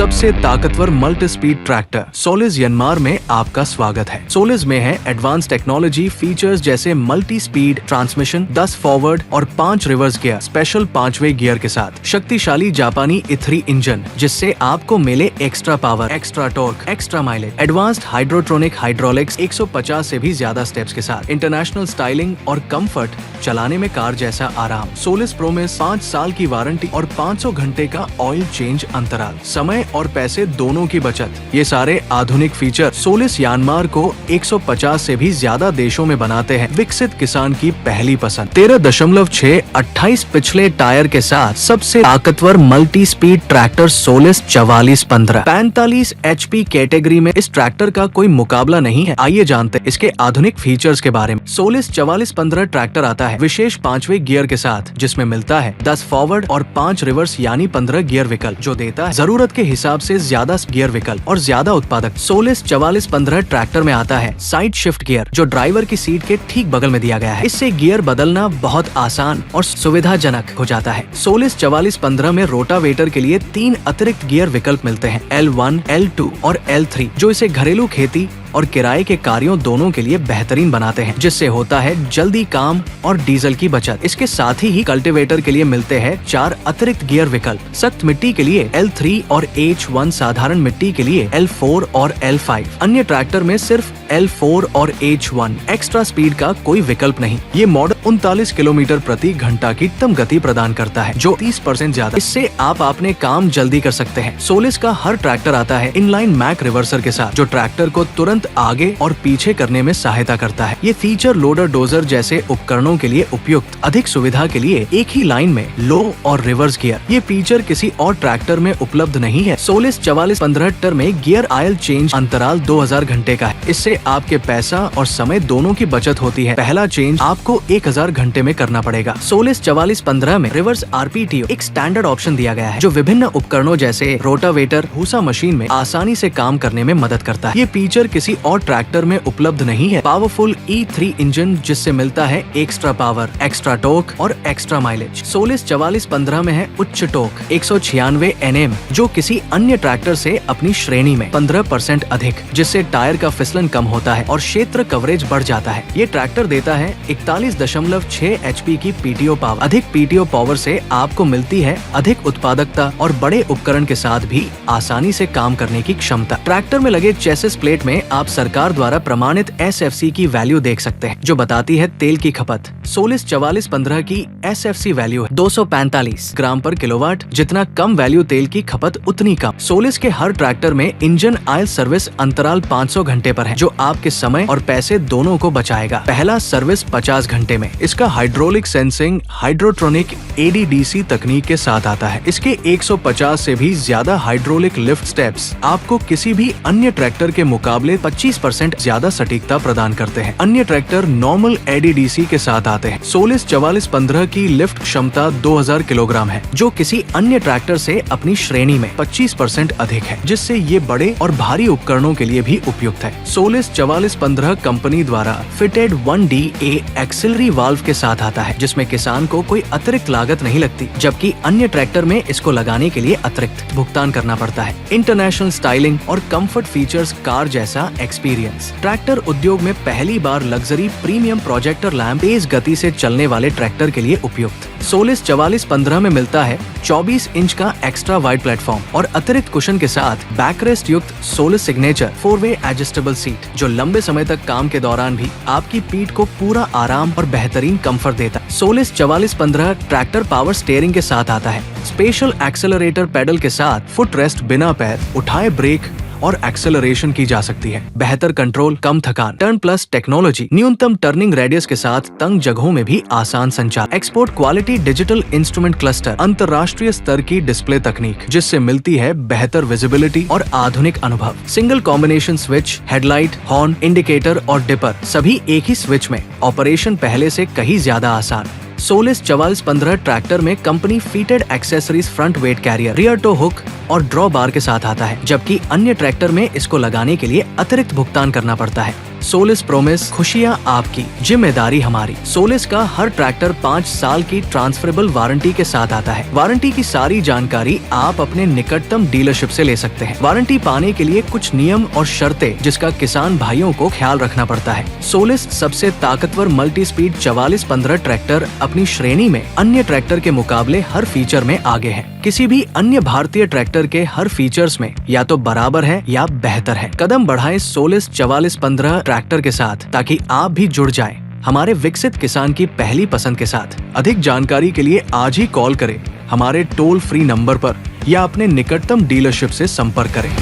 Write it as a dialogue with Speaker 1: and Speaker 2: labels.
Speaker 1: सबसे ताकतवर multi speed tractor Solis Yanmar में आपका स्वागत है। सोलिस में है एडवांस टेक्नोलॉजी फीचर्स जैसे मल्टी स्पीड ट्रांसमिशन, 10 फॉरवर्ड और 5 रिवर्स गियर, स्पेशल 5वें गियर के साथ शक्तिशाली जापानी E3 इंजन जिससे आपको मिले extra power, extra torque, extra mileage, advanced hydrotronic hydraulics, 150 से भी ज्यादा स्टेप्स के साथ इंटरनेशनल स्टाइलिंग और कंफर्ट, चलाने में कार जैसा आराम। सोलिस प्रो में 5 साल की वारंटी और 500 घंटे का ऑयल चेंज अंतराल, समय और पैसे दोनों की बचत। ये सारे आधुनिक फीचर सोलिस यानमार को 150 से भी ज्यादा देशों में बनाते हैं विकसित किसान की पहली पसंद। 13.6 28 पिछले टायर के साथ सबसे ताकतवर multi speed tractor Solis 4415 45 HP category में इस ट्रैक्टर का कोई मुकाबला नहीं है। आइए जानते हैं इसके आधुनिक फीचर्स के बारे में। सोलिस 4415 ट्रैक्टर आता है विशेष 5वें गियर के साथ जिसमें मिलता है 10 फॉरवर्ड और 5 रिवर्स यानी 15 गियर विकल्प, जो देता है जरूरत के हिसाब से ज्यादा गियर विकल्प और ज्यादा उत्पादक। सोलिस 4415 ट्रैक्टर में आता है साइड शिफ्ट गियर जो ड्राइवर की सीट के ठीक बगल में दिया गया है। इससे गियर बदलना बहुत आसान और सुविधाजनक हो जाता है। सोलिस 4415 में रोटावेटर के लिए 3 अतिरिक्त गियर विकल्प मिलते हैं, L1, L2 और L3, जो इसे घरेलू खेती और किराए के कार्यों दोनों के लिए बेहतरीन बनाते हैं, जिससे होता है जल्दी काम और डीजल की बचत। इसके साथ ही कल्टीवेटर के लिए मिलते हैं 4 अतिरिक्त गियर विकल्प, सख्त मिट्टी के लिए L3 और H1, साधारण मिट्टी के लिए L4 और L5। अन्य ट्रैक्टर में सिर्फ L4 और H1, एक्स्ट्रा स्पीड का कोई विकल्प नहीं। ये मॉडल 39 किलोमीटर प्रति घंटा की उत्तम गति प्रदान करता है, जो 30% ज्यादा। इससे आप अपने काम जल्दी कर सकते हैं। सोलिस का हर ट्रैक्टर आता है इनलाइन मैक रिवर्सर के साथ, जो ट्रैक्टर को तुरंत आगे और पीछे करने में सहायता करता है। ये फीचर लोडर डोजर जैसे उपकरणों के लिए उपयुक्त। अधिक सुविधा के लिए एक ही लाइन में लो और रिवर्स गियर, ये फीचर किसी और ट्रैक्टर में उपलब्ध नहीं है। सोलिस 4415 में गियर ऑयल चेंज अंतराल 2000 घंटे का है। इससे आपके पैसा और समय दोनों की बचत होती है। पहला चेंज आपको 1000 घंटे में करना पड़ेगा। सोलिस 4415 में रिवर्स RPTO एक स्टैंडर्ड ऑप्शन दिया गया है, जो विभिन्न उपकरणों जैसे रोटावेटर, भूसा मशीन में आसानी से काम करने में मदद करता है। ये फीचर किसी और ट्रैक्टर में उपलब्ध नहीं है। पावरफुल E3 इंजन जिससे मिलता है एक्स्ट्रा पावर, एक्स्ट्रा टॉर्क और एक्स्ट्रा माइलेज। सोलिस 4415 में है उच्च टॉर्क 196 Nm, जो किसी अन्य ट्रैक्टर से अपनी श्रेणी में 15% अधिक, जिससे टायर का फिसलन कम होता है और क्षेत्र कवरेज बढ़ जाता है। ये ट्रैक्टर देता है 41.6 HP की PTO पावर। अधिक PTO पावर से आपको मिलती है अधिक उत्पादकता और बड़े उपकरण के साथ भी आसानी से काम करने की क्षमता। ट्रैक्टर में लगे चेसिस प्लेट में आप सरकार द्वारा प्रमाणित SFC की वैल्यू देख सकते हैं, जो बताती है तेल की खपत। सोलिस 4415 की SFC वैल्यू है 245 ग्राम पर किलोवाट। जितना कम वैल्यू तेल की खपत उतनी कम। सोलिस के हर ट्रैक्टर में इंजन ऑयल सर्विस अंतराल 500 घंटे पर है, जो आपके समय और पैसे दोनों को बचाएगा। पहला सर्विस 50 घंटे में। इसका हाइड्रोलिक सेंसिंग हाइड्रोट्रोनिक ADDC तकनीक के साथ आता है। इसके 150 से भी ज्यादा हाइड्रोलिक लिफ्ट स्टेप्स आपको किसी भी अन्य ट्रैक्टर के मुकाबले 25% ज्यादा सटीकता प्रदान करते हैं। अन्य ट्रैक्टर नॉर्मल ADDC के साथ आते हैं। सोलिस 4415 की लिफ्ट क्षमता 2000 किलोग्राम है, जो किसी अन्य ट्रैक्टर से अपनी श्रेणी में 25% अधिक है, जिससे ये बड़े और भारी उपकरणों के लिए भी उपयुक्त है। सोलिस 4415 कंपनी द्वारा फिटेड 1DA एक्सिलरी वाल्व के साथ आता है, जिसमें किसान को कोई अतिरिक्त लागत नहीं लगती, जबकि अन्य ट्रैक्टर में इसको लगाने के लिए अतिरिक्त भुगतान करना पड़ता है। इंटरनेशनल स्टाइलिंग और कंफर्ट फीचर्स कार जैसा एक्सपीरियंस। ट्रैक्टर उद्योग में पहली बार लग्जरी प्रीमियम प्रोजेक्टर लैंप तेज गति से चलने वाले ट्रैक्टर के लिए उपयुक्त। सोलिस 4415 में मिलता है 24 इंच का एक्स्ट्रा वाइड प्लेटफॉर्म और अतिरिक्त कुशन के साथ बैकरेस्ट युक्त सोलिस सिग्नेचर 4-वे एडजस्टेबल सीट, जो लंबे समय तक काम के दौरान भी आपकी पीठ को पूरा आराम और बेहतरीन कंफर्ट देता है। सोलिस 4415 ट्रैक्टर पावर स्टीयरिंग के साथ आता है। स्पेशल एक्सेलरेटर पेडल के साथ फुट रेस्ट बिना पैर उठाए ब्रेक और एक्सेलरेशन की जा सकती है। बेहतर कंट्रोल, कम थकान, टर्न प्लस टेक्नोलॉजी, न्यूनतम टर्निंग रेडियस के साथ तंग जगहों में भी आसान संचार। Export quality digital instrument cluster, अंतर्राष्ट्रीय स्तर की डिस्प्ले तकनीक, जिससे मिलती है बेहतर विजिबिलिटी और आधुनिक अनुभव। Single combination switch, headlight, horn, indicator और डिपर सभी एक ही स्विच में। ऑपरेशन पहले से कहीं ज्यादा आसान। सोलिस 4415 ट्रैक्टर में company fitted accessories front weight carrier, rear tow hook और ड्रॉ बार के साथ आता है, जबकि अन्य ट्रैक्टर में इसको लगाने के लिए अतिरिक्त भुगतान करना पड़ता है। सोलिस प्रोमिस, खुशियाँ आपकी, जिम्मेदारी हमारी। सोलिस का हर ट्रैक्टर 5 साल की ट्रांसफरेबल वारंटी के साथ आता है। वारंटी की सारी जानकारी आप अपने निकटतम डीलरशिप से ले सकते हैं। वारंटी पाने के लिए कुछ नियम और शर्तें जिसका किसान भाइयों को ख्याल रखना पड़ता है। सोलिस सबसे ताकतवर मल्टी स्पीड 4415 ट्रैक्टर अपनी श्रेणी में अन्य ट्रैक्टर के मुकाबले हर फीचर में आगे है। किसी भी अन्य भारतीय ट्रैक्टर के हर फीचर्स में या तो बराबर है या बेहतर है। कदम बढ़ाएं सोलिस 4415 ट्रैक्टर के साथ ताकि आप भी जुड़ जाएं हमारे विकसित किसान की पहली पसंद के साथ। अधिक जानकारी के लिए आज ही कॉल करें हमारे टोल फ्री नंबर पर या अपने निकटतम डीलरशिप से संपर्क करें।